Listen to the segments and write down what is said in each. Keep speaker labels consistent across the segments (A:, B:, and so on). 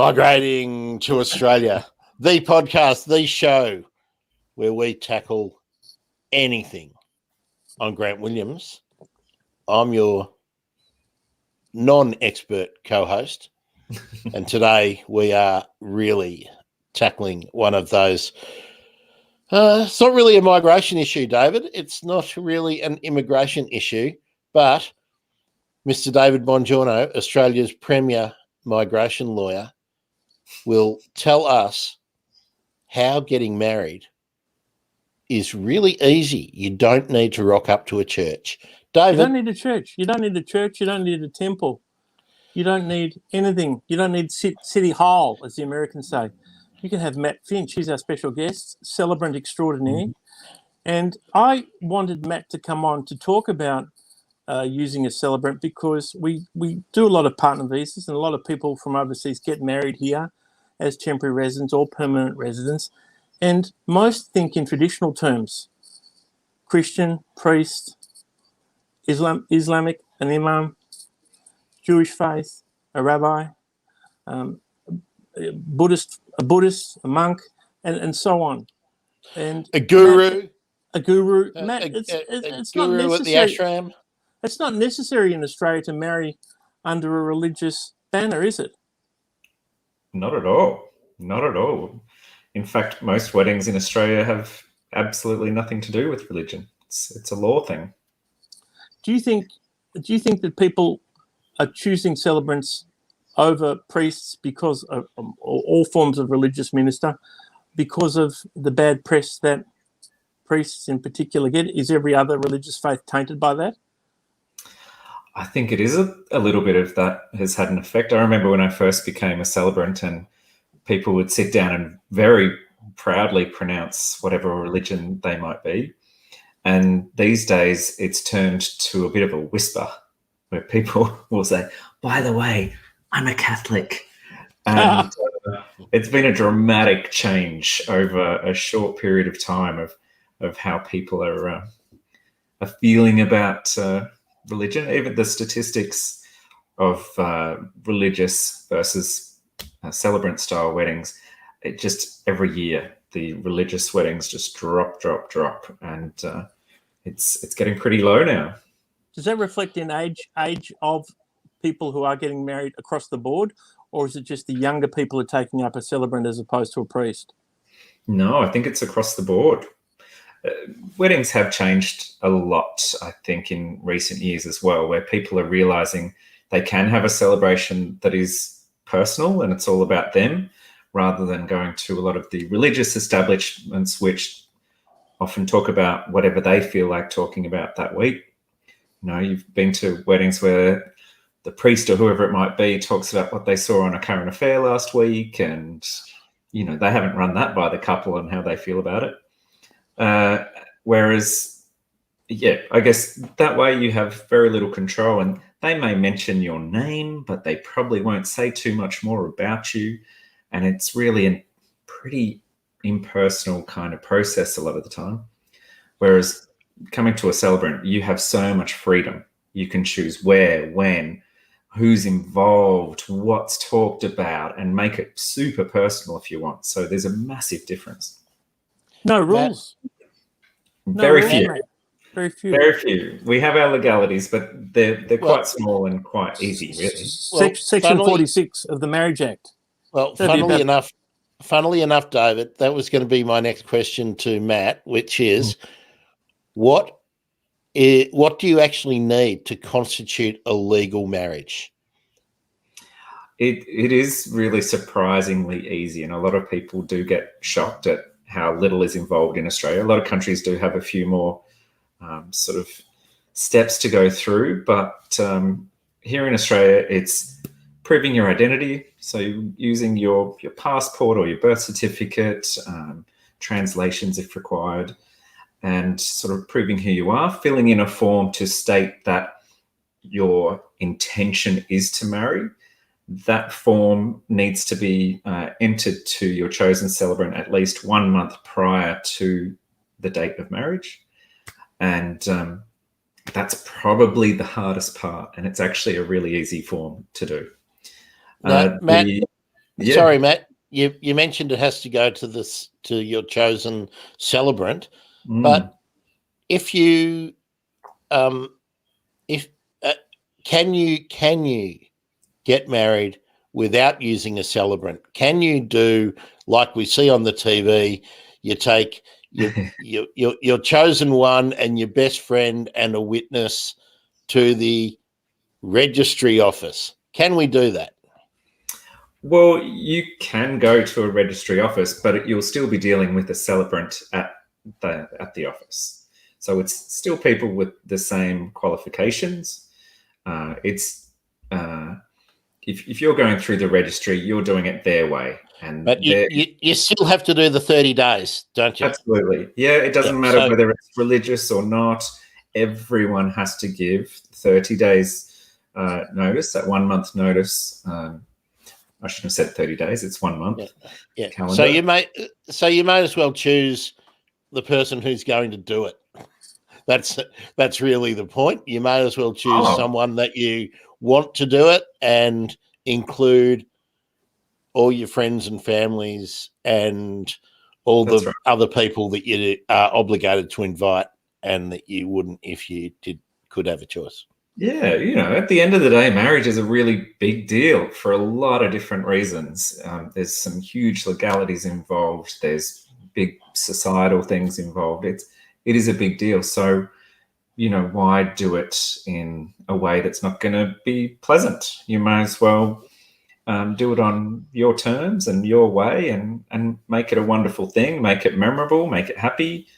A: Migrating to Australia, the podcast, the show where we tackle anything. I'm Grant Williams. I'm your non-expert co-host. And today we are really tackling one of those. It's not really a migration issue, David. It's not really an immigration issue, but Mr. David Bongiorno, Australia's premier migration lawyer, will tell us how getting married is really easy. You don't need to rock up to a church. David?
B: You don't need a church. You don't need a church. You don't need a temple. You don't need anything. You don't need City Hall, as the Americans say. You can have Matt Finch. He's our special guest, celebrant extraordinaire. And I wanted Matt to come on to talk about using a celebrant because we do a lot of partner visas and a lot of people from overseas get married here as temporary residents or permanent residents. And most think in traditional terms: Christian, priest, Islamic, an imam, Jewish faith, a rabbi, a Buddhist, a monk, and so on. And
A: a guru.
B: Matt, it's not
A: guru
B: necessary.
A: At the ashram.
B: It's not necessary in Australia to marry under a religious banner, is it?
C: Not at all. Not at all. In fact, most weddings in Australia have absolutely nothing to do with religion. It's a law thing.
B: Do you think that people are choosing celebrants over priests because of all forms of religious minister because of the bad press that priests in particular get? Is every other religious faith tainted by that?
C: I think it is a little bit of that has had an effect. I remember when I first became a celebrant and people would sit down and very proudly pronounce whatever religion they might be. And these days it's turned to a bit of a whisper where people will say, by the way, I'm a Catholic. And it's been a dramatic change over a short period of time of how people are feeling about religion. Even the statistics of religious versus celebrant style weddings, it just every year the religious weddings just drop, and it's getting pretty low now.
B: Does that reflect in age of people who are getting married across the board, or is it just the younger people are taking up a celebrant as opposed to a priest?
C: No, I think it's across the board. Weddings have changed a lot, I think, in recent years as well, where people are realizing they can have a celebration that is personal and it's all about them, rather than going to a lot of the religious establishments which often talk about whatever they feel like talking about that week. You know, you've been to weddings where the priest or whoever it might be talks about what they saw on a current affair last week, and you know, they haven't run that by the couple and how they feel about it. Whereas, yeah, I guess that way you have very little control, and they may mention your name, but they probably won't say too much more about you. And it's really a pretty impersonal kind of process a lot of the time. Whereas coming to a celebrant, you have so much freedom. You can choose where, when, who's involved, what's talked about, and make it super personal if you want. So there's a massive difference.
B: No rules.
C: Very few.
B: Mate. Very few. We have our legalities, but they're quite small and quite easy, really. Section 46 of the Marriage Act.
A: Well, funnily enough, David, that was going to be my next question to Matt, which is, what do you actually need to constitute a legal marriage?
C: It is really surprisingly easy, and a lot of people do get shocked at how little is involved in Australia. A lot of countries do have a few more sort of steps to go through, but here in Australia, it's proving your identity. So using your passport or your birth certificate, translations if required, and sort of proving who you are, filling in a form to state that your intention is to marry. That form needs to be entered to your chosen celebrant at least 1 month prior to the date of marriage. And that's probably the hardest part. And it's actually a really easy form to do.
A: Matt,
C: Yeah.
A: Sorry, Matt. You mentioned it has to go to your chosen celebrant, but if you if can you get married without using a celebrant? Can you do like we see on the TV? You take your chosen one and your best friend and a witness to the registry office. Can we do that?
C: Well, you can go to a registry office, but you'll still be dealing with a celebrant at the office. So it's still people with the same qualifications. If you're going through the registry, you're doing it their way.
A: But you still have to do the 30 days, don't you?
C: Absolutely. Yeah, it doesn't matter whether it's religious or not. Everyone has to give 30 days notice, that 1 month notice. I shouldn't have said 30 days. It's 1 month.
A: Yeah.
C: Calendar.
A: So you may as well choose the person who's going to do it. That's really the point. You may as well choose someone that you want to do it and include all your friends and families and all the other people that you are obligated to invite and that you wouldn't if you could have a choice.
C: Yeah, at the end of the day, marriage is a really big deal for a lot of different reasons. There's some huge legalities involved. There's big societal things involved. It is a big deal. So, why do it in a way that's not going to be pleasant? You may as well do it on your terms and your way and make it a wonderful thing, make it memorable, make it happy.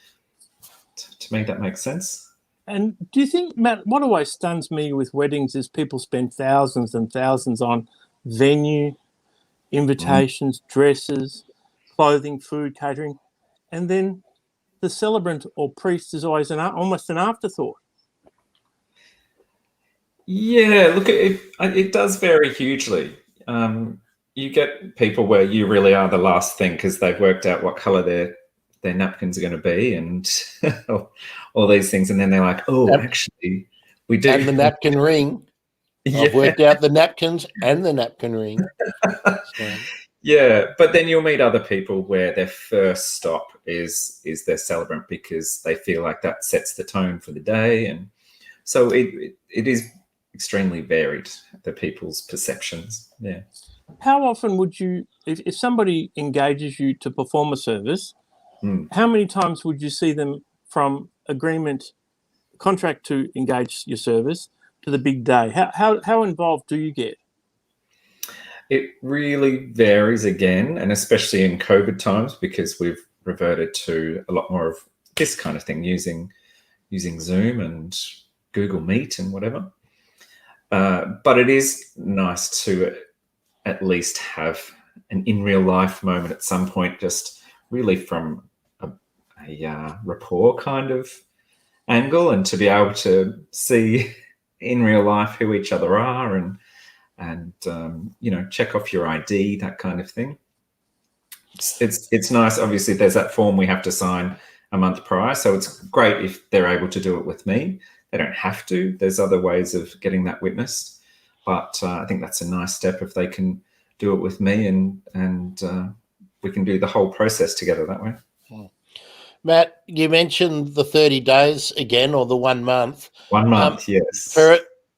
C: To me, that makes sense.
B: And do you think, Matt, what always stuns me with weddings is people spend thousands and thousands on venue, invitations, dresses, clothing, food, catering, and then the celebrant or priest is always almost an afterthought.
C: Yeah, look, it does vary hugely. You get people where you really are the last thing because they've worked out what colour their napkins are going to be and all these things, and then they're like, actually we do.
A: And the napkin ring. Yeah. I've worked out the napkins and the napkin ring. So.
C: Yeah, but then you'll meet other people where their first stop is their celebrant because they feel like that sets the tone for the day, and so it is extremely varied, the people's perceptions. Yeah.
B: How often would you, if somebody engages you to perform a service, how many times would you see them from contract to engage your service to the big day? How involved do you get?
C: It really varies again, and especially in COVID times because we've reverted to a lot more of this kind of thing using Zoom and Google Meet and whatever. But it is nice to at least have an in real life moment at some point, just really from a rapport kind of angle, and to be able to see in real life who each other are and check off your ID, that kind of thing. It's nice. Obviously, there's that form we have to sign a month prior, so it's great if they're able to do it with me. They don't have to. There's other ways of getting that witnessed, but I think that's a nice step if they can do it with me, and we can do the whole process together that way.
A: Matt, you mentioned the 30 days again, or the 1 month.
C: 1 month, yes.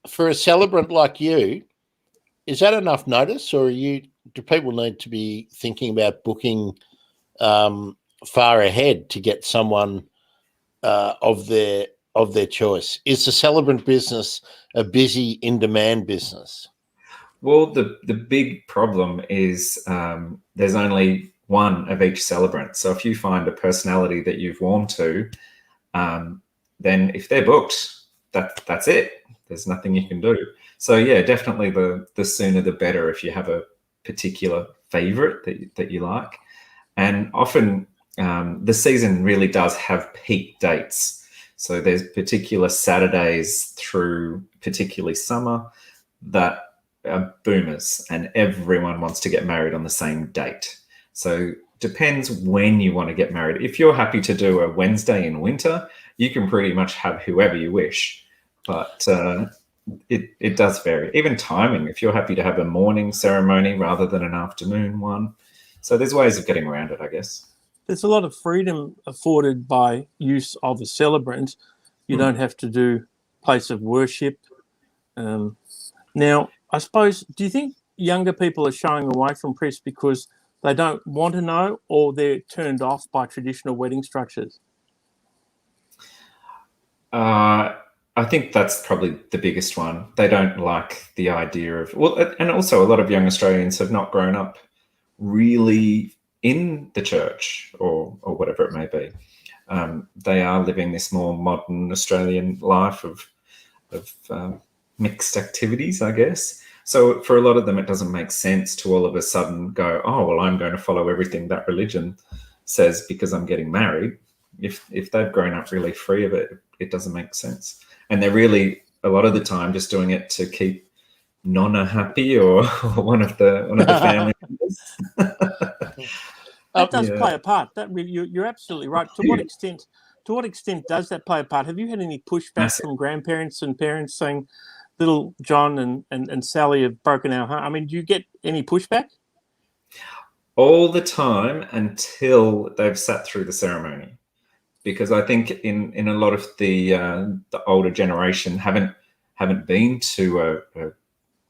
A: For a celebrant like you, is that enough notice, or do people need to be thinking about booking far ahead to get someone of their choice? Is the celebrant business a busy, in-demand business?
C: Well, the big problem is there's only one of each celebrant. So if you find a personality that you've warmed to, then if they're booked, that's it. There's nothing you can do. So yeah, definitely the sooner the better if you have a particular favorite that you like. And often the season really does have peak dates. So there's particular Saturdays through particularly summer that are boomers, and everyone wants to get married on the same date. So depends when you want to get married. If you're happy to do a Wednesday in winter, you can pretty much have whoever you wish. But it does vary. Even timing, if you're happy to have a morning ceremony rather than an afternoon one. So there's ways of getting around it, I guess.
B: There's a lot of freedom afforded by use of a celebrant. You don't have to do place of worship. Now, I suppose, do you think younger people are shying away from priests because they don't want to know, or they're turned off by traditional wedding structures?
C: I think that's probably the biggest one. They don't like the idea of, well, and also a lot of young Australians have not grown up really in the church or whatever it may be. They are living this more modern Australian life of mixed activities, I guess. So for a lot of them, it doesn't make sense to all of a sudden go, oh, well, I'm going to follow everything that religion says because I'm getting married. If they've grown up really free of it, it doesn't make sense. And they're really, a lot of the time, just doing it to keep Nonna happy or one of the family members.
B: That does play a part. You're absolutely right. To what extent does that play a part? Have you had any pushback from grandparents and parents saying, little John and Sally have broken our heart? I mean, do you get any pushback?
C: All the time until they've sat through the ceremony. Because I think in a lot of the older generation haven't been to a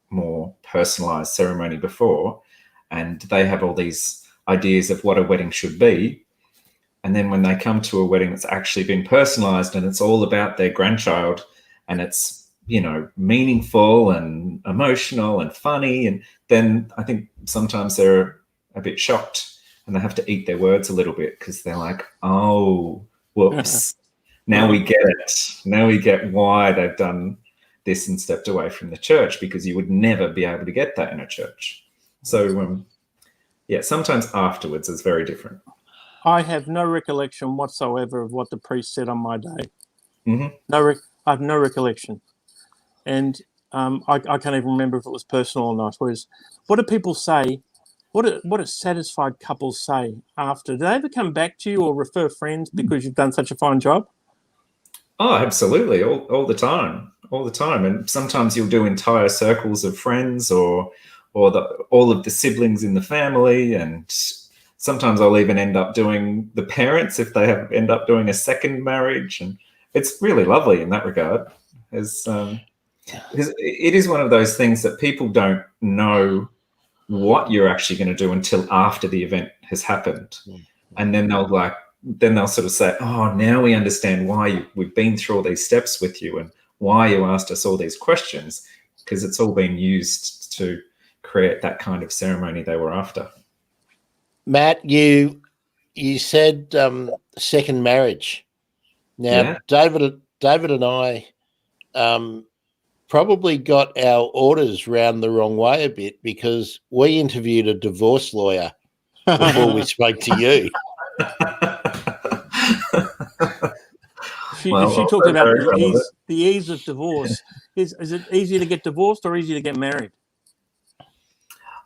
C: more personalised ceremony before, and they have all these ideas of what a wedding should be. And then when they come to a wedding that's actually been personalised and it's all about their grandchild, and it's, you know, meaningful and emotional and funny, and then I think sometimes they're a bit shocked and they have to eat their words a little bit because they're like, oh, whoops, now we get it. Now we get why they've done this and stepped away from the church, because you would never be able to get that in a church. So, sometimes afterwards is very different.
B: I have no recollection whatsoever of what the priest said on my day.
C: Mm-hmm.
B: I have no recollection. And I can't even remember if it was personal or not. Whereas, what do people say? What do satisfied couples say after? Do they ever come back to you or refer friends because you've done such a fine job?
C: Oh, absolutely. All the time. And sometimes you'll do entire circles of friends or all of the siblings in the family. And sometimes I'll even end up doing the parents if they end up doing a second marriage. And it's really lovely in that regard. Because it is one of those things that people don't know what you're actually going to do until after the event has happened. And then they'll sort of say, oh, now we understand why we've been through all these steps with you and why you asked us all these questions, because it's all been used to create that kind of ceremony they were after.
A: Matt, you said second marriage. Now, David and I probably got our orders round the wrong way a bit, because we interviewed a divorce lawyer before we spoke to you.
B: She talked about the ease of divorce. Is it easier to get divorced or easier to get married?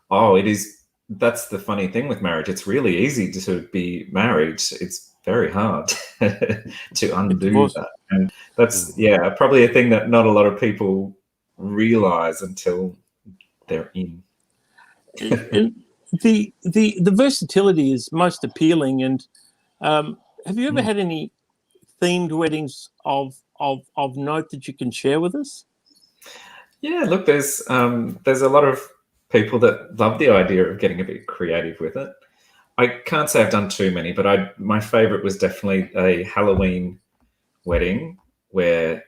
C: Oh, it is. That's the funny thing with marriage. It's really easy to be married. It's very hard to undo that. And that's, probably a thing that not a lot of people realize until they're in.
B: And the versatility is most appealing. And have you ever had any themed weddings of note that you can share with us?
C: Yeah, look, there's a lot of people that love the idea of getting a bit creative with it. I can't say I've done too many, but my favorite was definitely a Halloween wedding where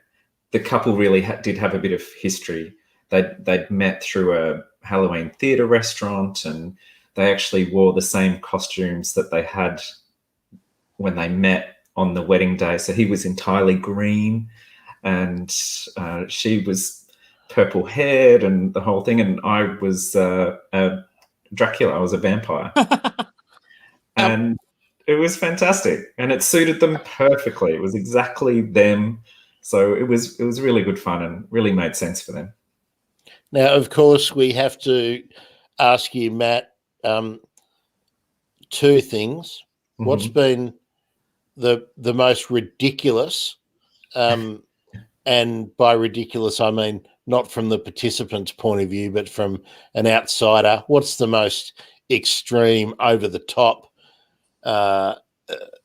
C: the couple really did have a bit of history. They'd met through a Halloween theatre restaurant, and they actually wore the same costumes that they had when they met on the wedding day. So he was entirely green and she was purple haired and the whole thing. And I was a Dracula. I was a vampire. And it was fantastic. And it suited them perfectly. It was exactly them. So it was really good fun and really made sense for them.
A: Now, of course, we have to ask you, Matt, two things. Mm-hmm. What's been the most ridiculous, and by ridiculous I mean not from the participant's point of view, but from an outsider, what's the most extreme, over the top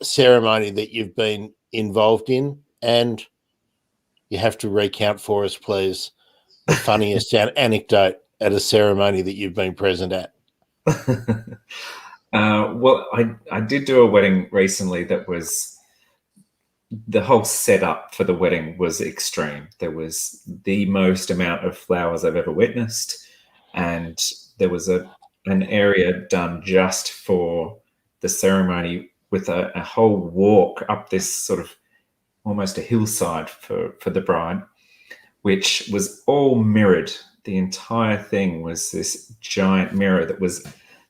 A: ceremony that you've been involved in? And you have to recount for us, please, the funniest anecdote at a ceremony that you've been present at.
C: Well, I did do a wedding recently that was, the whole setup for the wedding was extreme. There was the most amount of flowers I've ever witnessed, and there was an area done just for the ceremony with a whole walk up this sort of almost a hillside for the bride, which was all mirrored. The entire thing was this giant mirror that was,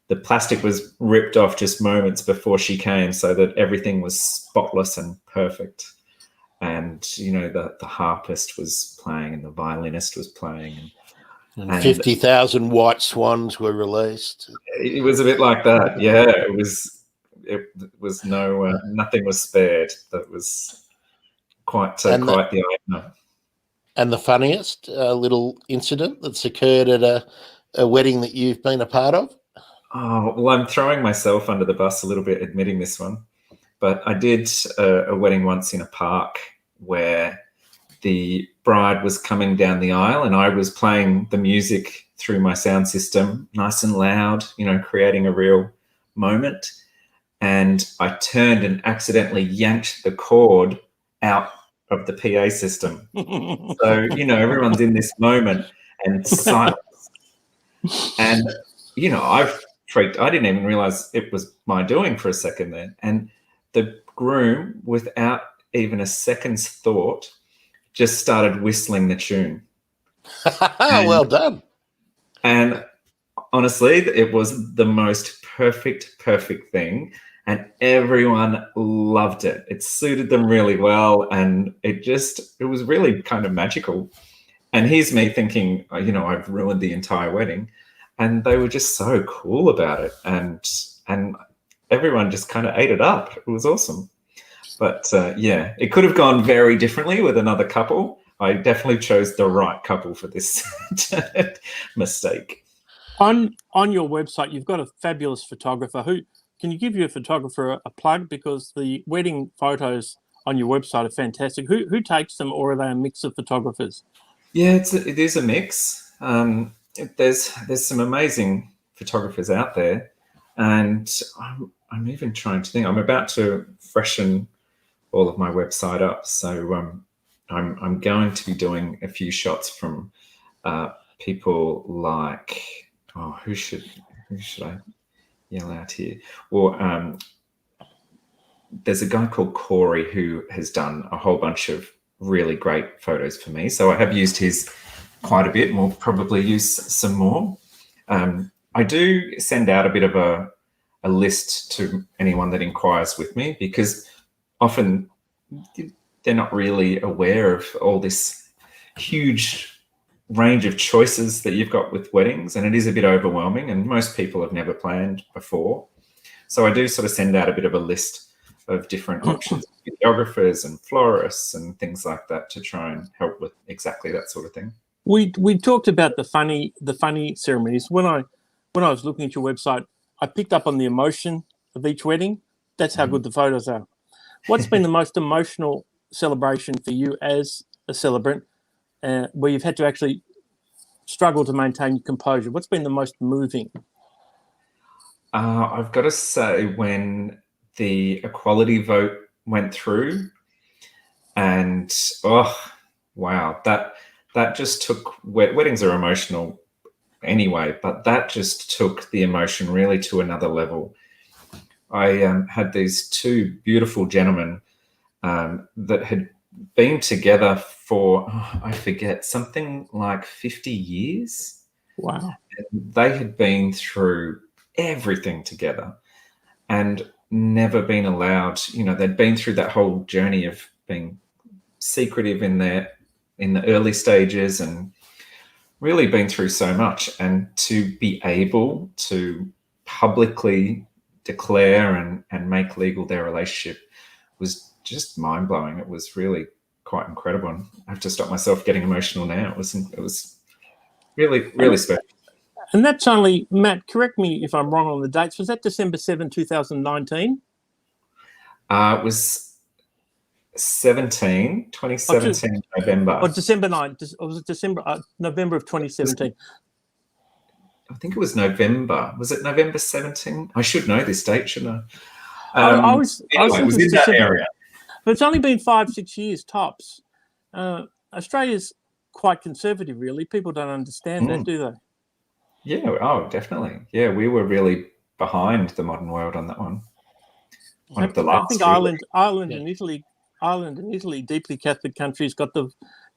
C: the plastic was ripped off just moments before she came, so that everything was spotless and perfect. And, you know, the harpist was playing and the violinist was playing.
A: And 50,000 white swans were released.
C: It was a bit like that. Yeah, it was no, nothing was spared. That was quite the opener.
A: And the funniest little incident that's occurred at a wedding that you've been a part of?
C: Oh, well, I'm throwing myself under the bus a little bit admitting this one, but I did a wedding once in a park where the bride was coming down the aisle and I was playing the music through my sound system, nice and loud, you know, creating a real moment. And I turned and accidentally yanked the cord out of the PA system. So, you know, everyone's in this moment and silence. And, you know, I've freaked. I didn't even realize it was my doing for a second there. And the groom, without even a second's thought, just started whistling the tune.
A: Well done.
C: And honestly, it was the most perfect thing. And everyone loved it. It suited them really well. And it was really kind of magical. And here's me thinking, you know, I've ruined the entire wedding. And they were just so cool about it. And everyone just kind of ate it up. It was awesome. But yeah, it could have gone very differently with another couple. I definitely chose the right couple for this mistake.
B: On your website, you've got a fabulous photographer. Can you give your photographer a plug? Because the wedding photos on your website are fantastic. Who takes them, or are they a mix of photographers?
C: Yeah, it is a mix. There's some amazing photographers out there, and I'm even trying to think. I'm about to freshen all of my website up, so I'm going to be doing a few shots from people like, who should I yell out here? Well, there's a guy called Corey who has done a whole bunch of really great photos for me. So I have used his quite a bit, and we'll probably use some more. I do send out a bit of a list to anyone that inquires with me, because often they're not really aware of all this huge range of choices that you've got with weddings, and it is a bit overwhelming, and most people have never planned before. So I do sort of send out a bit of a list of different options, videographers and florists and things like that, to try and help with exactly that sort of thing.
B: We talked about the funny ceremonies. When I was looking at your website, I picked up on the emotion of each wedding. That's how good the photos are. What's been the most emotional celebration for you as a celebrant, where you've had to actually struggle to maintain your composure? What's been the most moving?
C: I've got to say, when the equality vote went through, and wow, that just took, weddings are emotional anyway, but that just took the emotion really to another level. I had these two beautiful gentlemen that had been together for, I forget, something like 50 years.
B: Wow.
C: And they had been through everything together and never been allowed, you know, they'd been through that whole journey of being secretive in the early stages and really been through so much. And to be able to publicly declare and make legal their relationship was just mind-blowing. It was really quite incredible. And I have to stop myself getting emotional now. It was really, really special.
B: And that's only, Matt, correct me if I'm wrong on the dates, was that December 7, 2019?
C: It was 2017 November.
B: Or December 9, or was it November of 2017?
C: I think it was November. Was it November 17? I should know this date, shouldn't I?
B: I was
C: it was in that area.
B: But it's only been 5-6 years tops. Australia's quite conservative, really. People don't understand that, do they?
C: Yeah, oh, definitely. Yeah, we were really behind the modern world on that one.
B: I think Ireland and Italy, deeply Catholic countries, got the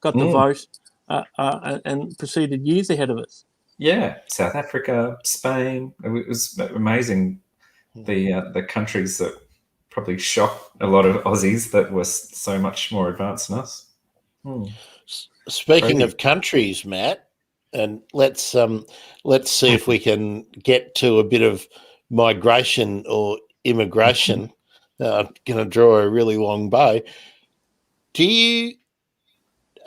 B: vote and proceeded years ahead of us.
C: Yeah, South Africa, Spain. It was amazing. The countries that probably shocked a lot of Aussies that were so much more advanced than us.
A: Speaking of countries, Matt, and let's see if we can get to a bit of migration or immigration. I'm going to draw a really long bow.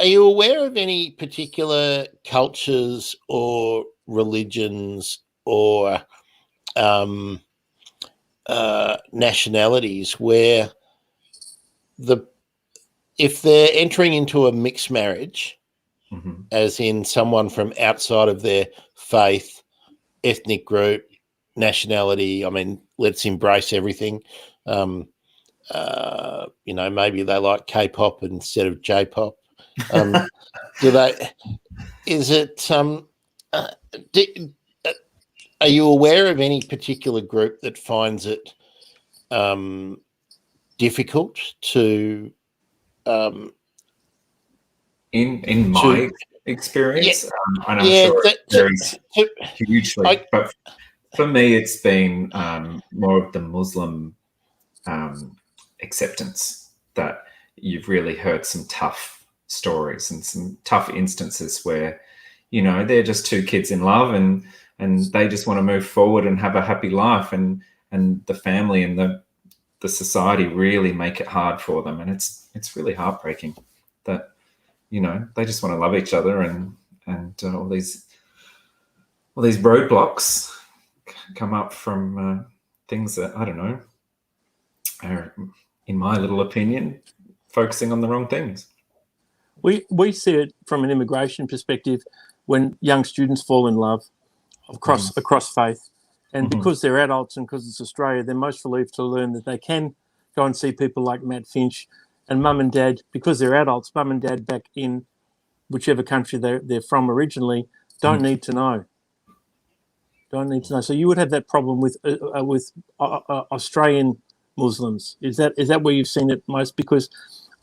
A: Are you aware of any particular cultures or religions or nationalities where if they're entering into a mixed marriage, as in someone from outside of their faith, ethnic group, nationality, I mean, let's embrace everything. Maybe they like K-pop instead of J-pop. Are you aware of any particular group that finds it difficult to
C: in my experience, and I'm sure it varies hugely, but for me it's been more of the Muslim acceptance, that you've really heard some tough stories and some tough instances where, they're just two kids in love and they just want to move forward and have a happy life, and the family and the society really make it hard for them, and it's really heartbreaking that they just want to love each other, and all these roadblocks come up from things that, I don't know, are, in my little opinion, focusing on the wrong things.
B: We see it from an immigration perspective when young students fall in love across faith, and because they're adults and because it's Australia, they're most relieved to learn that they can go and see people like Matt Finch, and mum and dad, because they're adults, mum and dad back in whichever country they're from originally, don't need to know. So you would have that problem with Australian Muslims. Is that where you've seen it most? Because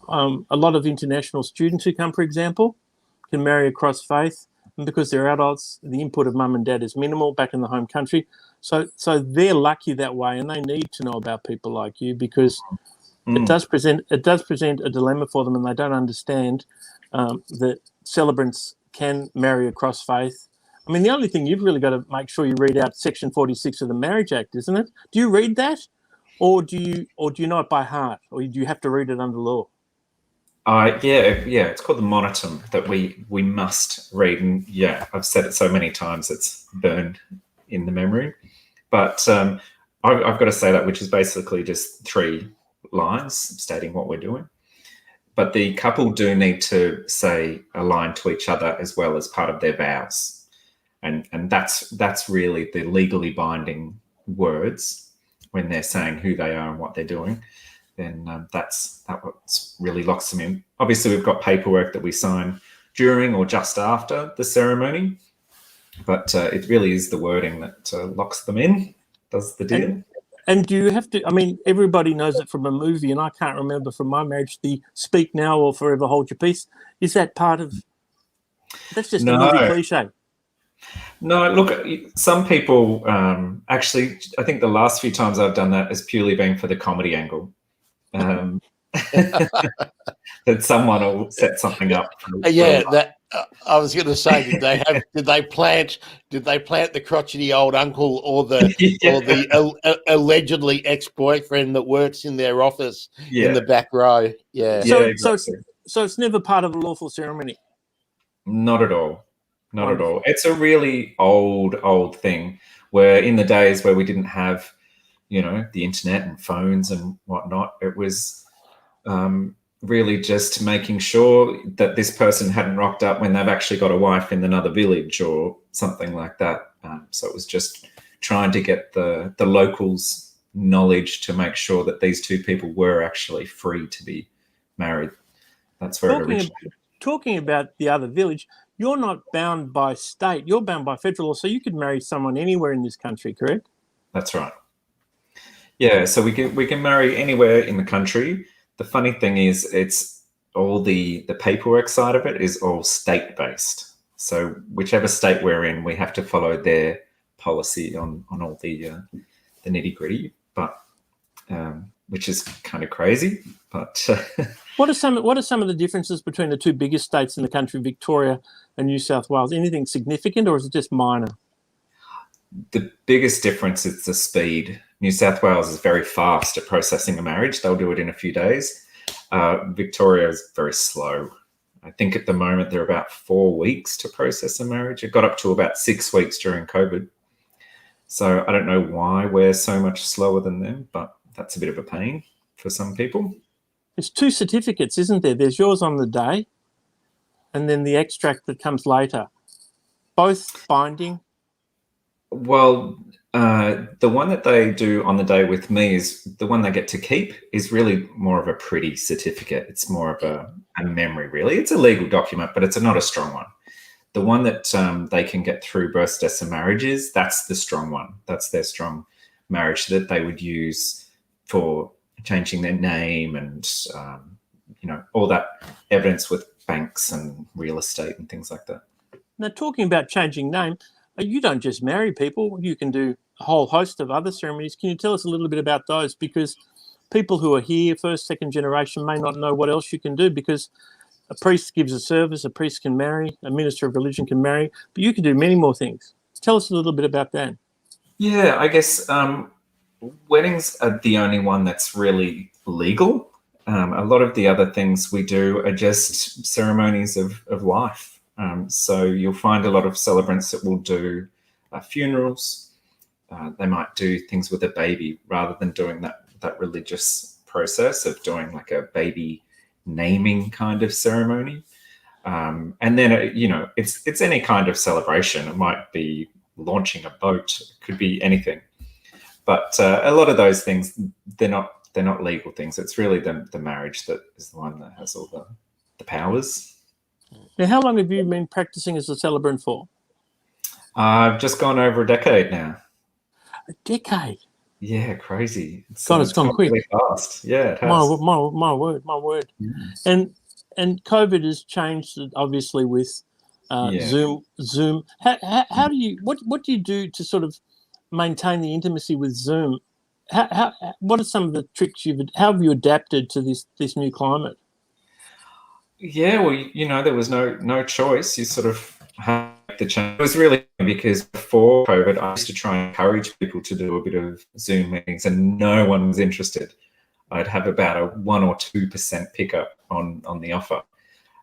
B: a lot of international students who come, for example, can marry across faith, and because they're adults, the input of mum and dad is minimal back in the home country. So they're lucky that way, and they need to know about people like you, because it does present a dilemma for them, and they don't understand that celebrants can marry across faith. I mean, the only thing you've really got to make sure you read out Section 46 of the Marriage Act, isn't it? Do you read that, or do you know it by heart, or do you have to read it under law? It's called the Monitum that we must read, and I've said it so many times it's burned in the memory. But I've got to say that, which is basically just 3 lines stating what we're doing. But the couple do need to say a line to each other as well as part of their vows, and that's really the legally binding words when they're saying who they are and what they're doing. Then that's what really locks them in. Obviously, we've got paperwork that we sign during or just after the ceremony, but it really is the wording that locks them in, does the deal. And do you have to, I mean, everybody knows it from a movie, and I can't remember from my marriage, the speak now or forever hold your peace. Is that part of, that's just a movie cliche.
C: No, look, some people, actually, I think the last few times I've done that has purely been for the comedy angle. That someone will set something up.
A: I was going to say, did they plant the crotchety old uncle or the allegedly ex-boyfriend that works in their office in the back row? Yeah.
B: So,
C: exactly.
B: So it's never part of a lawful ceremony.
C: Not at all. Not
B: Wonderful.
C: at all. It's a really old thing where in the days where we didn't have, the internet and phones and whatnot, it was really just making sure that this person hadn't rocked up when they've actually got a wife in another village or something like that. So it was just trying to get the locals' knowledge to make sure that these two people were actually free to be married. That's where it originated.
B: Talking about the other village, you're not bound by state. You're bound by federal law, so you could marry someone anywhere in this country, correct?
C: That's right. Yeah, so we can marry anywhere in the country. The funny thing is, it's all the paperwork side of it is all state-based. So whichever state we're in, we have to follow their policy on all the nitty-gritty, but which is kind of crazy. But
B: what are some of the differences between the two biggest states in the country, Victoria and New South Wales? Anything significant, or is it just minor?
C: The biggest difference is the speed. New South Wales is very fast at processing a marriage. They'll do it in a few days. Victoria is very slow. I think at the moment they're about 4 weeks to process a marriage. It got up to about 6 weeks during COVID. So I don't know why we're so much slower than them, but that's a bit of a pain for some people.
B: There's 2 certificates, isn't there? There's yours on the day and then the extract that comes later. Both binding.
C: Well, the one that they do on the day with me is the one they get to keep is really more of a pretty certificate. It's more of a memory, really. It's a legal document, but it's not a strong one. The one that they can get through births, deaths and marriages, that's the strong one. That's their strong marriage that they would use for changing their name and, all that evidence with banks and real estate and things like that.
B: Now, talking about changing name, you don't just marry people. You can do a whole host of other ceremonies. Can you tell us a little bit about those? Because people who are here, first, second generation, may not know what else you can do, because a priest gives a service, a priest can marry, a minister of religion can marry, but you can do many more things. Tell us a little bit about that.
C: Yeah, I guess weddings are the only one that's really legal. A lot of the other things we do are just ceremonies of life. So you'll find a lot of celebrants that will do funerals. They might do things with a baby rather than doing that religious process of doing like a baby naming kind of ceremony. And then, it's any kind of celebration. It might be launching a boat. It could be anything. But a lot of those things, they're not legal things. It's really the marriage that is the one that has all the powers.
B: Now, how long have you been practicing as a celebrant for?
C: I've just gone over a decade now.
B: A decade?
C: Yeah, crazy. It's
B: gone quick.
C: Really fast. Yeah, it has.
B: My word.
C: Mm.
B: And COVID has changed it, obviously, with Zoom. How do you what do you do to sort of maintain the intimacy with Zoom? What are some of the tricks how have you adapted to this new climate?
C: Yeah, well, there was no choice. You sort of had the change. It was really because before COVID, I used to try and encourage people to do a bit of Zoom meetings, and no one was interested. I'd have about a 1 or 2% pickup on the offer.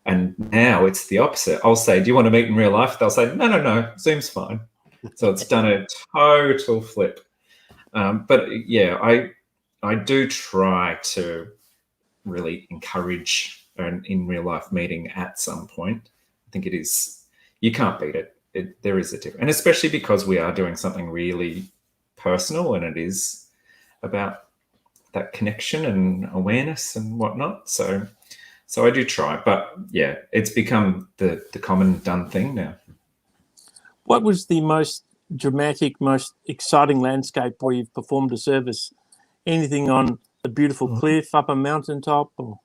C: And now it's the opposite. I'll say, do you want to meet in real life? They'll say, no, Zoom's fine. So it's done a total flip. But yeah, I do try to really encourage an in real life meeting at some point. I think it is, you can't beat it. There is a difference. And especially because we are doing something really personal and it is about that connection and awareness and whatnot. So I do try, but yeah, it's become the common done thing now.
B: What was the most dramatic, most exciting landscape where you've performed a service? Anything on a beautiful cliff, up a mountaintop? Or?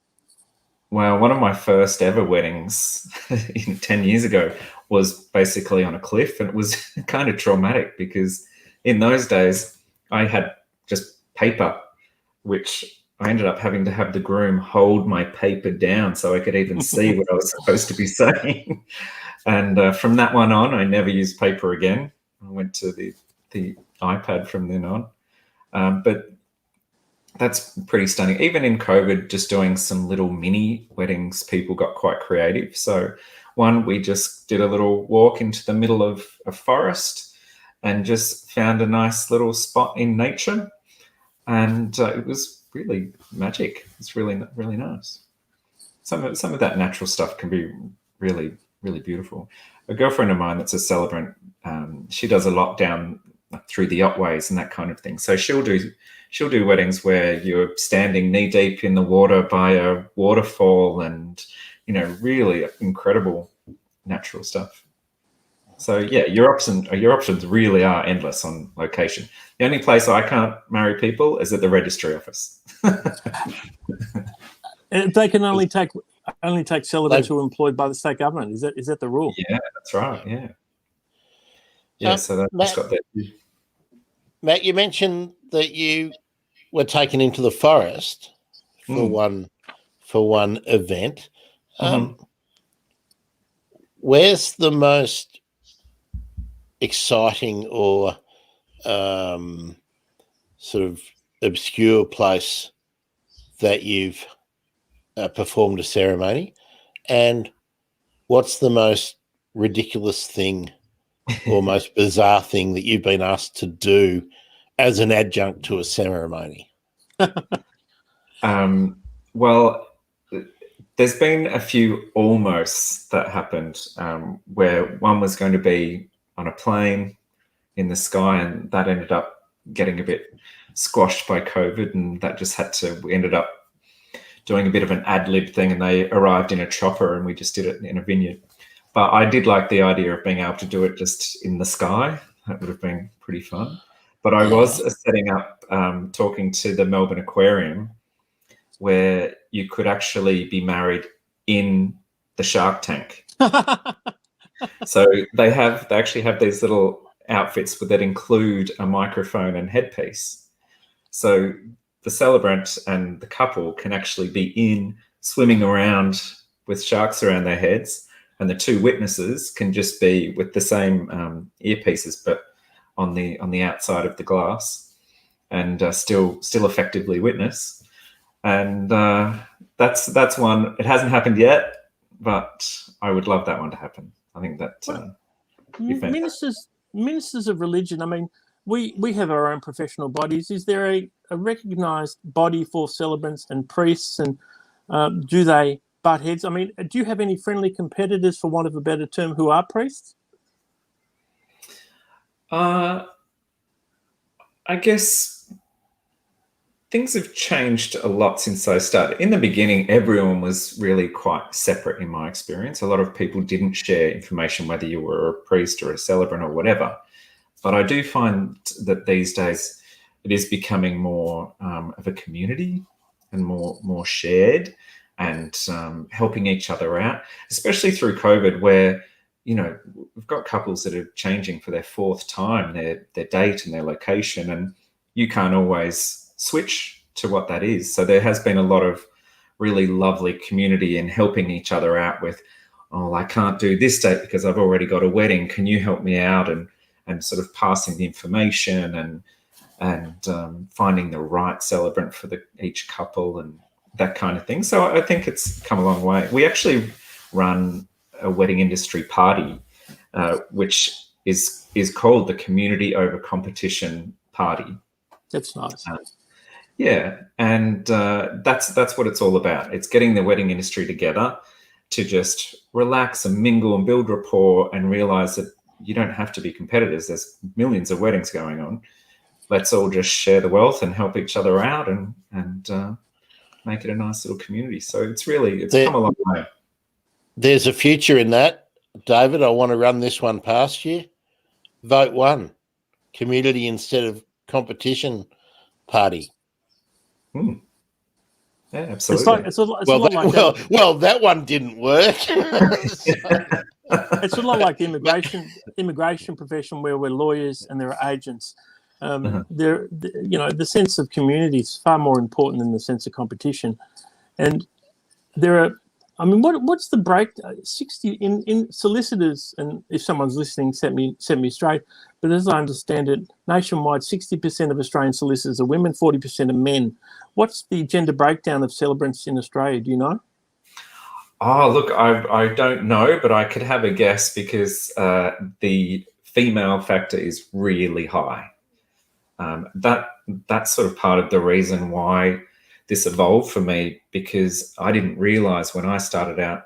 C: Well, one of my first ever weddings 10 years ago was basically on a cliff, and it was kind of traumatic because in those days I had just paper, which I ended up having to have the groom hold my paper down so I could even see what I was supposed to be saying. And from that one on, I never used paper again. I went to the iPad from then on. But that's pretty stunning. Even in COVID, just doing some little mini weddings, people got quite creative. So one, we just did a little walk into the middle of a forest and just found a nice little spot in nature. And it was really magic. It's really, really nice. Some of that natural stuff can be really, really beautiful. A girlfriend of mine that's a celebrant, she does a lot down through the yachtways and that kind of thing. So she'll do weddings where you're standing knee deep in the water by a waterfall, and really incredible natural stuff. So yeah, your options really are endless on location. The only place I can't marry people is at the registry office.
B: And they can only take celebrants who are employed by the state government. Is that the rule?
C: Yeah, that's right. Yeah. Yeah. So that's got that.
A: Matt, you mentioned that you were taken into the forest for one event. Where's the most exciting or sort of obscure place that you've performed a ceremony, and what's the most ridiculous thing or most bizarre thing that you've been asked to do as an adjunct to a ceremony?
C: Well, there's been a few almosts that happened, where one was going to be on a plane in the sky, and that ended up getting a bit squashed by COVID, and that just we ended up doing a bit of an ad lib thing, and they arrived in a chopper and we just did it in a vineyard. But I did like the idea of being able to do it just in the sky. That would have been pretty fun. But I was setting up, talking to the Melbourne Aquarium, where you could actually be married in the shark tank. So they actually have these little outfits that include a microphone and headpiece. So the celebrant and the couple can actually be swimming around with sharks around their heads, and the two witnesses can just be with the same earpieces, but on the outside of the glass, and still effectively witness. And that's one. It hasn't happened yet, but I would love that one to happen. I think that
B: ministers of religion. I mean, we have our own professional bodies. Is there a recognised body for celebrants and priests, and do they butt heads? I mean, do you have any friendly competitors, for want of a better term, who are priests?
C: I guess things have changed a lot since I started. In the beginning, everyone was really quite separate in my experience. A lot of people didn't share information, whether you were a priest or a celebrant or whatever. But I do find that these days it is becoming more of a community and more shared, and helping each other out, especially through COVID, where we've got couples that are changing for their fourth time their date and their location, and you can't always switch to what that is. So there has been a lot of really lovely community in helping each other out with, I can't do this date because I've already got a wedding. Can you help me out? And sort of passing the information and finding the right celebrant for each couple and that kind of thing. So I think it's come a long way. We actually run a wedding industry party, which is called the Community Over Competition Party.
B: That's nice.
C: Yeah, and that's what it's all about. It's getting the wedding industry together to just relax and mingle and build rapport, and realize that you don't have to be competitors. There's millions of weddings going on. Let's all just share the wealth and help each other out, and make it a nice little community. So it's come a long way.
A: There's a future in that, David. I want to run this one past you. Vote 1, community instead of competition party.
C: Yeah, absolutely.
B: It's a lot like that.
A: Well, that one didn't work.
B: It's a lot like the immigration profession, where we're lawyers and there are agents. The sense of community is far more important than the sense of competition. And I mean, what's the break? 60 in solicitors, and if someone's listening, set me straight. But as I understand it, nationwide, 60% of Australian solicitors are women, 40% are men. What's the gender breakdown of celebrants in Australia? Do you know?
C: Oh, look, I don't know, but I could have a guess because the female factor is really high. That's sort of part of the reason why this evolved for me, because I didn't realize when I started out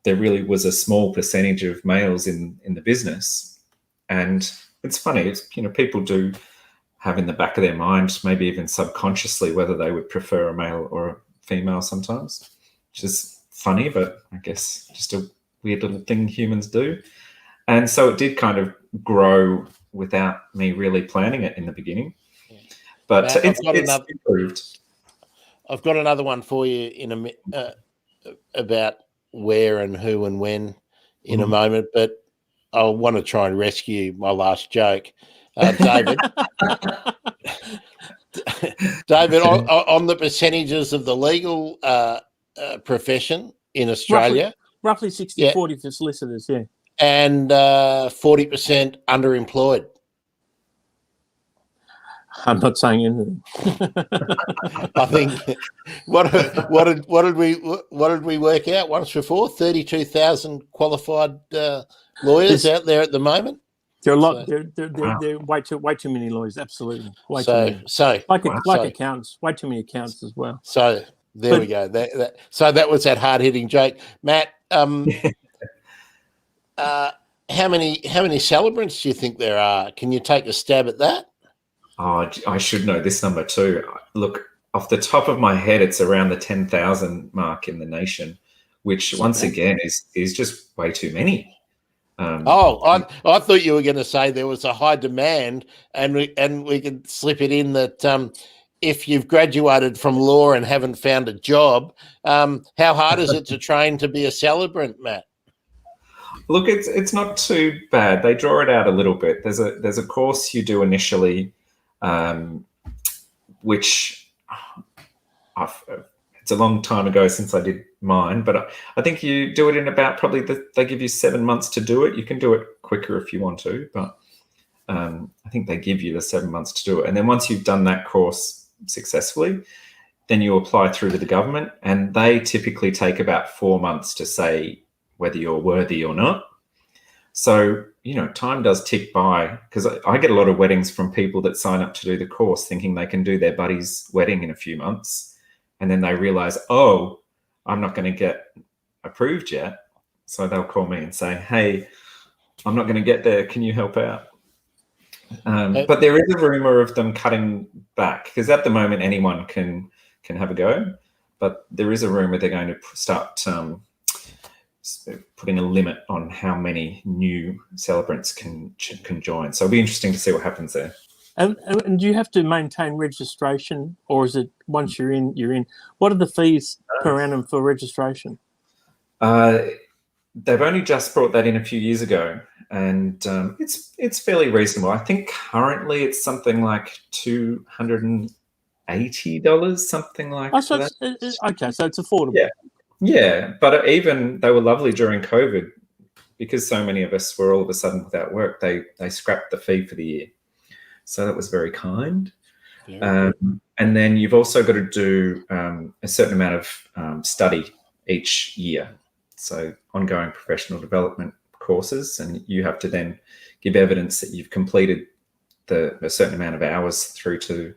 C: there really was a small percentage of males in the business. And it's funny, it's, people do have in the back of their mind, maybe even subconsciously, whether they would prefer a male or a female sometimes, which is funny, but I guess just a weird little thing humans do. And so it did kind of grow without me really planning it in the beginning. But
A: Matt,
C: it's improved.
A: I've got another one for you about where and who and when in a moment, but I want to try and rescue my last joke. David, David, on the percentages of the legal profession in Australia.
B: Roughly 60-40 for solicitors, yeah.
A: And 40% underemployed.
B: I'm not saying anything.
A: I think what did we work out once before? 32,000 qualified lawyers out there at the moment.
B: There are a lot. There are way too many lawyers. Absolutely, way too many. Like accountants, way too many accountants as well.
A: So there we go. So that was that hard hitting joke, Matt. How many celebrants do you think there are? Can you take a stab at that?
C: Oh, I should know this number too. Look, off the top of my head, it's around the 10,000 mark in the nation, which once again is just way too many.
A: I thought you were going to say there was a high demand, and we could slip it in that if you've graduated from law and haven't found a job, how hard is it to train to be a celebrant, Matt?
C: Look, it's not too bad. They draw it out a little bit. There's a course you do initially, which it's a long time ago since I did mine, but I think you do it in about they give you 7 months to do it. You can do it quicker if you want to, but I think they give you the 7 months to do it. And then once you've done that course successfully, then you apply through to the government, and they typically take about 4 months to say whether you're worthy or not. So, time does tick by, because I get a lot of weddings from people that sign up to do the course thinking they can do their buddy's wedding in a few months. And then they realize, oh, I'm not going to get approved yet. So they'll call me and say, hey, I'm not going to get there. Can you help out? But there is a rumor of them cutting back, because at the moment anyone can have a go. But there is a rumor they're going to start putting a limit on how many new celebrants can join. So it'll be interesting to see what happens there.
B: And do you have to maintain registration, or is it once you're in, you're in? What are the fees per annum for registration?
C: They've only just brought that in a few years ago, and it's fairly reasonable. I think currently it's something like $280, something like that.
B: Okay, so it's affordable.
C: Yeah, but even they were lovely during COVID, because so many of us were all of a sudden without work. They scrapped the fee for the year. So that was very kind. And then you've also got to do a certain amount of study each year. So ongoing professional development courses, and you have to then give evidence that you've completed a certain amount of hours through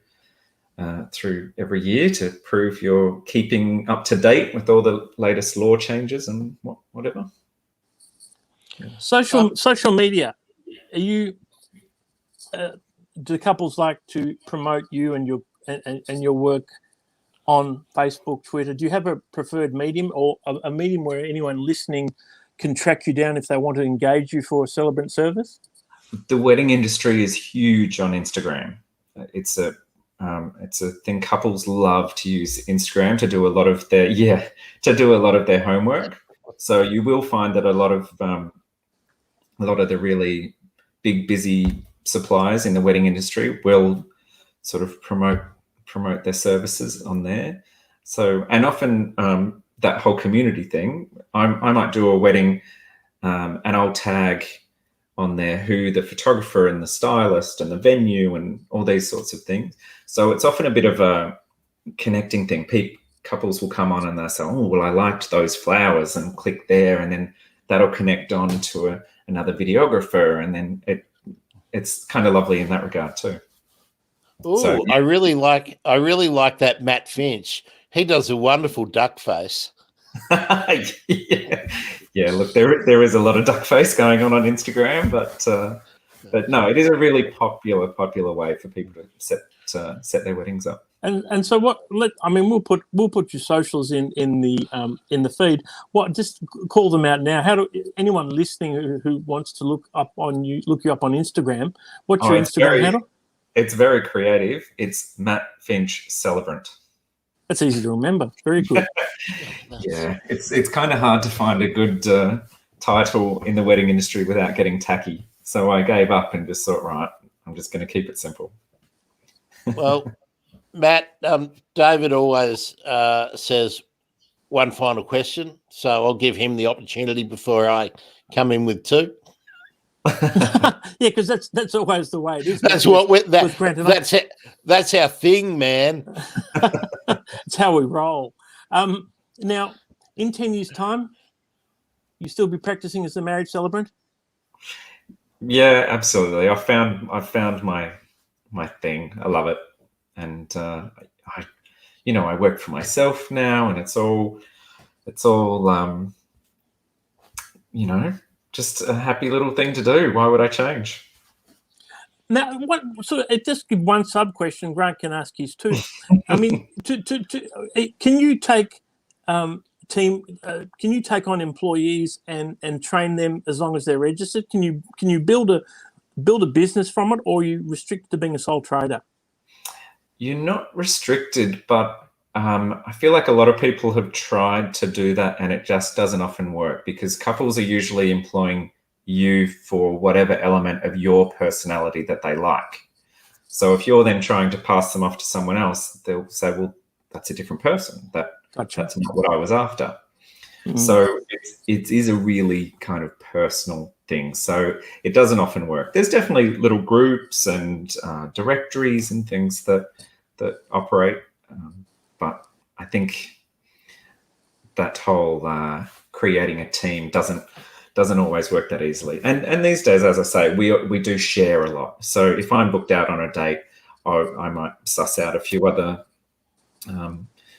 C: every year to prove you're keeping up to date with all the latest law changes and whatever.
B: Social media. Are you? Do couples like to promote you and your work on Facebook, Twitter? Do you have a preferred medium, or a medium where anyone listening can track you down if they want to engage you for a celebrant service?
C: The wedding industry is huge on Instagram. It's a thing. Couples love to use Instagram to do a lot of their homework. So you will find that a lot of the really big, busy suppliers in the wedding industry will sort of promote their services on there. So, and often that whole community thing. I might do a wedding, and I'll tag on there who the photographer and the stylist and the venue and all these sorts of things. So it's often a bit of a connecting thing. Couples will come on and they'll say, oh, well, I liked those flowers, and click there, and then that'll connect on to another videographer, and then it's kind of lovely in that regard too.
A: Oh,
C: So,
A: I really like that Matt Finch. He does a wonderful duck face.
C: yeah. Look, there is a lot of duck face going on Instagram, but no, it is a really popular way for people to set their weddings up.
B: And so we'll put your socials in the feed. Just call them out now. How do anyone listening who wants to look you up on Instagram? What's your Instagram handle?
C: It's very creative. It's Matt Finch Celebrant.
B: That's easy to remember. Very good.
C: Yeah, it's kind of hard to find a good title in the wedding industry without getting tacky. So I gave up and just thought, right, I'm just going to keep it simple.
A: Well, Matt, David always says one final question, so I'll give him the opportunity before I come in with two.
B: Yeah, because that's always the way it is.
A: That's that's our thing, man.
B: It's how we roll. Now, in 10 years' time, you still be practicing as a marriage celebrant?
C: Yeah, absolutely. I've found my thing. I love it, and I work for myself now, and it's all just a happy little thing to do. Why would I change?
B: Now, just give one sub question. Grant can ask his too. I mean, can you take can you take on employees and train them as long as they're registered? Can you build a business from it, or are you restricted to being a sole trader?
C: You're not restricted, but I feel like a lot of people have tried to do that, and it just doesn't often work, because couples are usually employing you for whatever element of your personality that they like. So if you're then trying to pass them off to someone else, they'll say, well, that's a different person. That's not what I was after. Mm-hmm. So it is a really kind of personal thing. So it doesn't often work. There's definitely little groups and directories and things that operate. But I think that whole creating a team doesn't always work that easily. And these days, as I say, we do share a lot. So if I'm booked out on a date, I might suss out a few other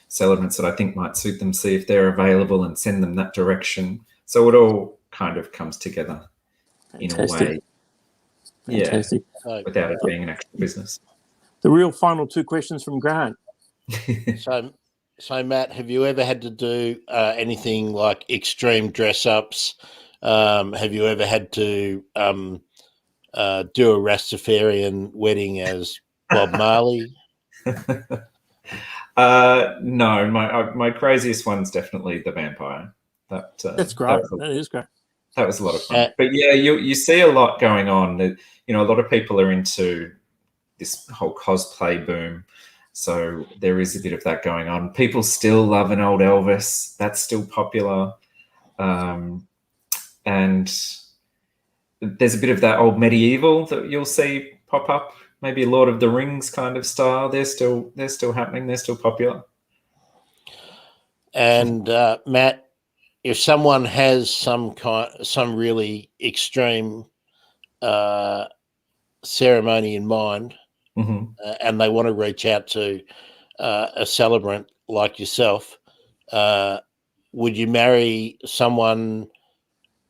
C: celebrants that I think might suit them, see if they're available, and send them that direction. So it all kind of comes together in a way.
B: Fantastic.
C: Yeah, without it being an actual business.
B: The real final two questions from Grant.
A: So Matt, have you ever had to do anything like extreme dress-ups? Have you ever had to do a Rastafarian wedding as Bob Marley?
C: No, my craziest one's definitely the vampire.
B: That's great. That is great.
C: That was a lot of fun. But yeah, you see a lot going on. A lot of people are into this whole cosplay boom. So there is a bit of that going on. People still love an old Elvis. That's still popular. And there's a bit of that old medieval that you'll see pop up. Maybe a Lord of the Rings kind of style. They're still happening. They're still popular.
A: And Matt, if someone has some really extreme ceremony in mind,
C: mm-hmm.
A: And they want to reach out to a celebrant like yourself, would you marry someone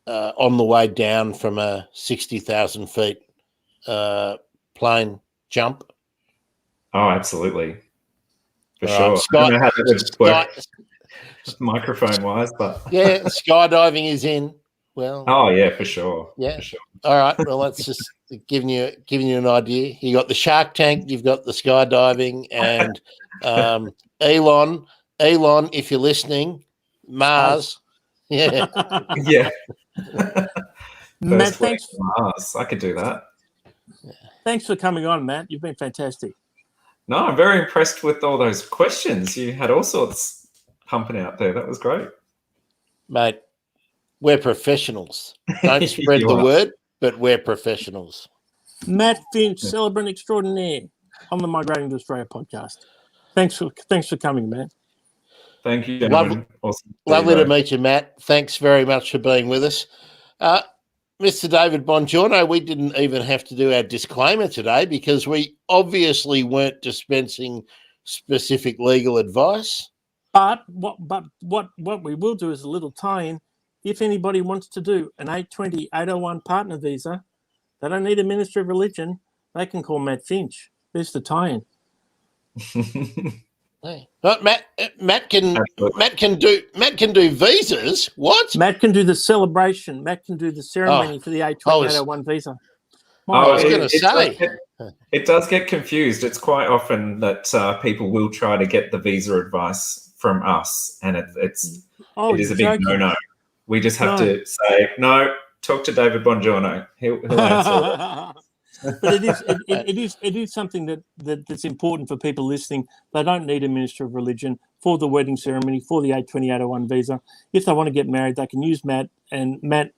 A: on the way down from a 60,000 feet plane jump?
C: Oh, absolutely. For sure. I don't know how that would work microphone wise, but
A: yeah, skydiving is in. Well,
C: oh yeah, for sure.
A: Yeah.
C: For sure.
A: All right. Well, that's just giving you an idea. You got the Shark Tank, you've got the skydiving, and Elon, if you're listening, Mars. Yeah.
C: Yeah.
B: Matt, thanks.
C: Mars. I could do that.
B: Thanks for coming on, Matt. You've been fantastic.
C: No, I'm very impressed with all those questions. You had all sorts. pumping out there. That was great.
A: Mate, we're professionals. Don't spread the word, but we're professionals.
B: Matt Finch, celebrant extraordinaire on the Migrating to Australia podcast. Thanks for coming, man.
C: Thank you, gentlemen.
A: Lovely to meet you, Matt. Thanks very much for being with us. Mr. David Bongiorno, we didn't even have to do our disclaimer today because we obviously weren't dispensing specific legal advice.
B: But what we will do is a little tie-in. If anybody wants to do an 820, 801 partner visa, they don't need a minister of religion. They can call Matt Finch. There's the tie-in.
A: Hey. But Matt can do visas. What?
B: Matt can do the celebration. Matt can do the ceremony for the 820, 801 visa.
A: I was going to say.
C: It does get confused. It's quite often that people will try to get the visa advice from us, and it is a big no-no. We just have to say, no, talk to David Bongiorno. He'll answer it.
B: But it is something that's important for people listening. They don't need a minister of religion for the wedding ceremony, for the 820, 801 visa. If they want to get married, they can use Matt. And Matt,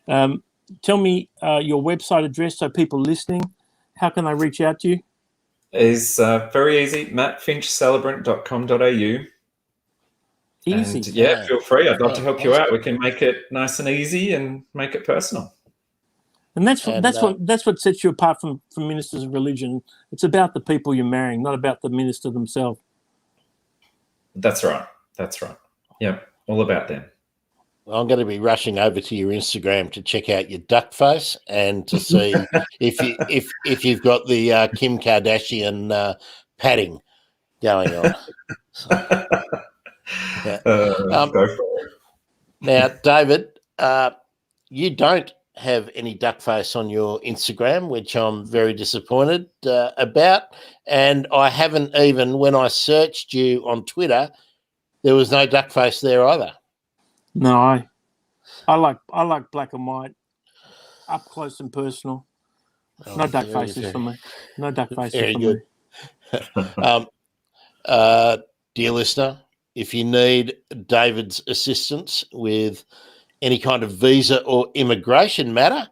B: tell me your website address so people listening, how can they reach out to you?
C: It's very easy, mattfinchcelebrant.com.au.
B: Easy.
C: And feel free. I'd love to help you out. We can make it nice and easy and make it personal.
B: And that's what sets you apart from ministers of religion. It's about the people you're marrying, not about the minister themselves.
C: That's right. Yeah, all about them.
A: I'm going to be rushing over to your Instagram to check out your duck face and to see if you've got the Kim Kardashian padding going on. Go for it. Now, David, you don't have any duck face on your Instagram, which I'm very disappointed about. And I haven't even, when I searched you on Twitter, there was no duck face there either.
B: No, I like black and white, up close and personal. No duck faces for me. No duck faces for me.
A: Dear listener, if you need David's assistance with any kind of visa or immigration matter,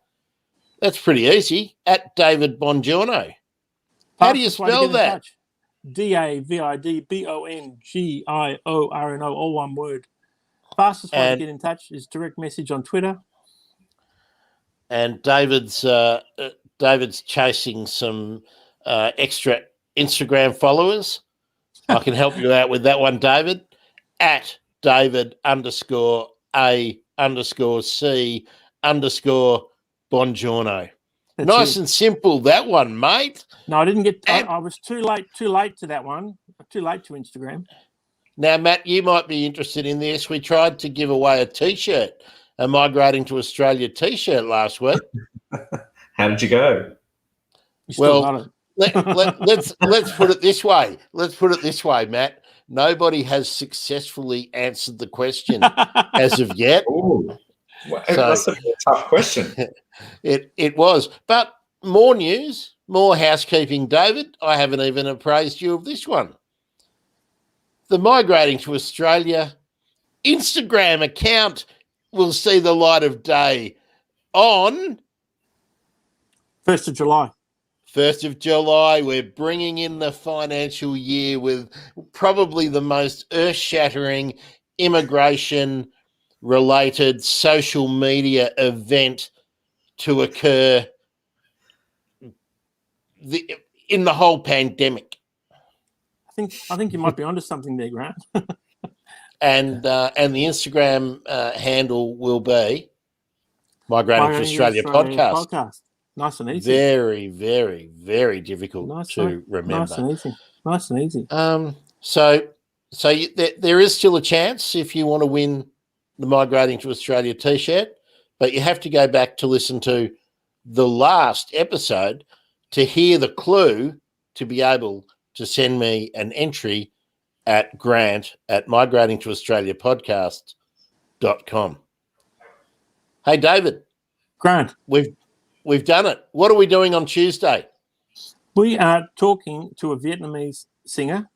A: that's pretty easy. At David Bongiorno. How do you spell that?
B: DAVIDBONGIORNO, all one word. Fastest way to get in touch is direct message on Twitter.
A: And David's chasing some extra Instagram followers. I can help you out with that one, David. At David_C_Bongiorno. Nice and simple, that one, mate.
B: No, I didn't get. I was too late to that one. Too late to Instagram.
A: Now, Matt, you might be interested in this. We tried to give away a T-shirt, a Migrating to Australia T-shirt last week.
C: How did you go?
A: Well, let's put it this way. Let's put it this way, Matt. Nobody has successfully answered the question as of yet.
C: Ooh. That's a tough question.
A: It was. But more news, more housekeeping, David. I haven't even appraised you of this one. The Migrating to Australia Instagram account will see the light of day on
B: 1st of July.
A: 1st of July, we're bringing in the financial year with probably the most earth-shattering immigration-related social media event to occur in the whole pandemic.
B: I think you might be onto something there, Grant.
A: And the Instagram handle will be Migrating to Australia podcast.
B: Nice and easy.
A: Very, very, very difficult to remember.
B: Nice and easy.
A: So there is still a chance if you want to win the Migrating to Australia T-shirt, but you have to go back to listen to the last episode to hear the clue to be able to send me an entry at grant@migratingtoaustraliapodcast.com. Hey, David.
B: Grant.
A: We've done it. What are we doing on Tuesday?
B: We are talking to a Vietnamese singer,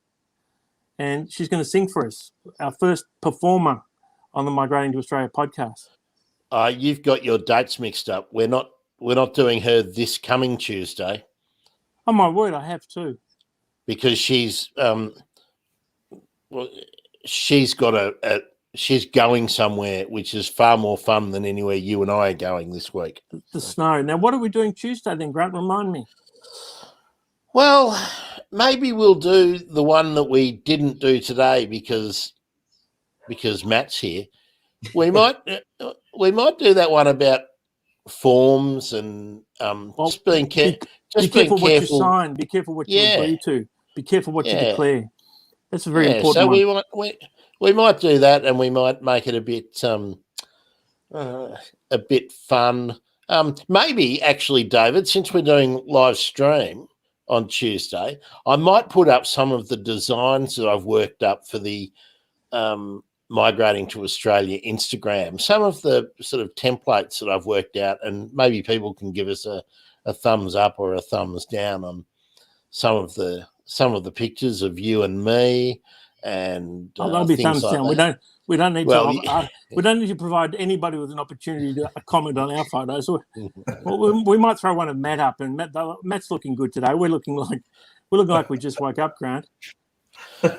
B: and she's going to sing for us, our first performer on the Migrating to Australia podcast.
A: You've got your dates mixed up. We're not doing her this coming Tuesday.
B: Oh my word, I have too.
A: Because she's she's got she's going somewhere which is far more fun than anywhere you and I are going this week.
B: The snow. Now, what are we doing Tuesday then, Grant? Remind me.
A: Well, maybe we'll do the one that we didn't do today because Matt's here. We might do that one about forms and just being careful.
B: Be careful what you sign. Be careful what you agree to. Be careful what you declare. That's a very important one.
A: So we might do that, and we might make it a bit fun. Maybe actually, David, since we're doing live stream on Tuesday, I might put up some of the designs that I've worked up for the Migrating to Australia Instagram, some of the sort of templates that I've worked out, and maybe people can give us a thumbs up or a thumbs down on some of the pictures of you and me, and
B: there'll be thumbs
A: like
B: down.
A: That.
B: We don't need to provide anybody with an opportunity to comment on our photos. We might throw one of Matt up, and Matt's looking good today. We're looking like we just woke up, Grant.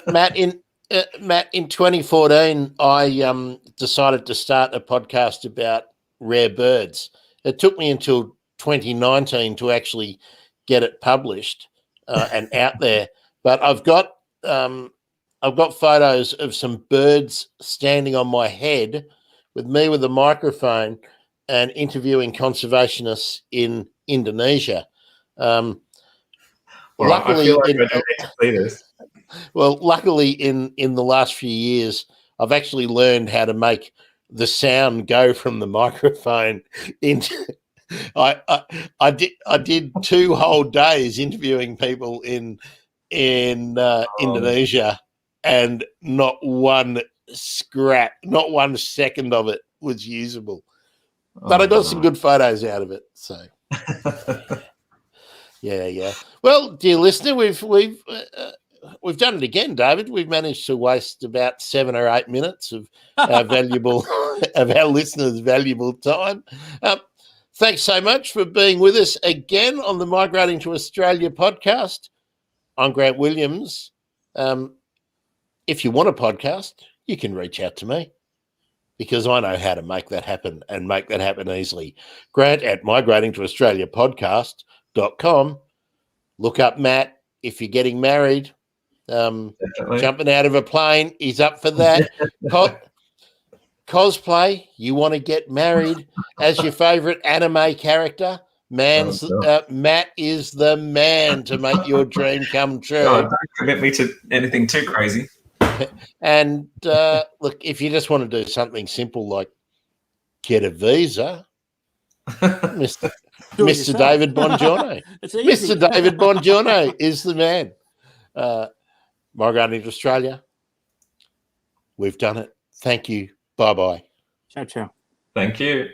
A: Matt, in 2014, I decided to start a podcast about rare birds. It took me until 2019 to actually get it published and out there. But I've got photos of some birds standing on my head with me with a microphone and interviewing conservationists in Indonesia.
C: Luckily, I feel like I don't need to see this.
A: Well, luckily in the last few years, I've actually learned how to make the sound go from the microphone into. I did 2 whole days interviewing people in Indonesia, and not one second of it was usable. But I got some good photos out of it. So yeah. Well, dear listener, we've done it again, David. We've managed to waste about 7 or 8 minutes of our our listeners' valuable time. Thanks so much for being with us again on the Migrating to Australia podcast. I'm Grant Williams. If you want a podcast, you can reach out to me because I know how to make that happen and make that happen easily. Grant at migratingtoaustraliapodcast.com. Look up Matt if you're getting married. Jumping out of a plane, he's up for that. Cosplay, you want to get married as your favorite anime character. Matt is the man to make your dream come true.
C: Don't commit me to anything too crazy.
A: And look, if you just want to do something simple like get a visa, Mr. David Bongiorno. Mr. David Bongiorno is the man. Migrating to Australia. We've done it. Thank you. Bye-bye.
B: Ciao, ciao.
C: Thank you.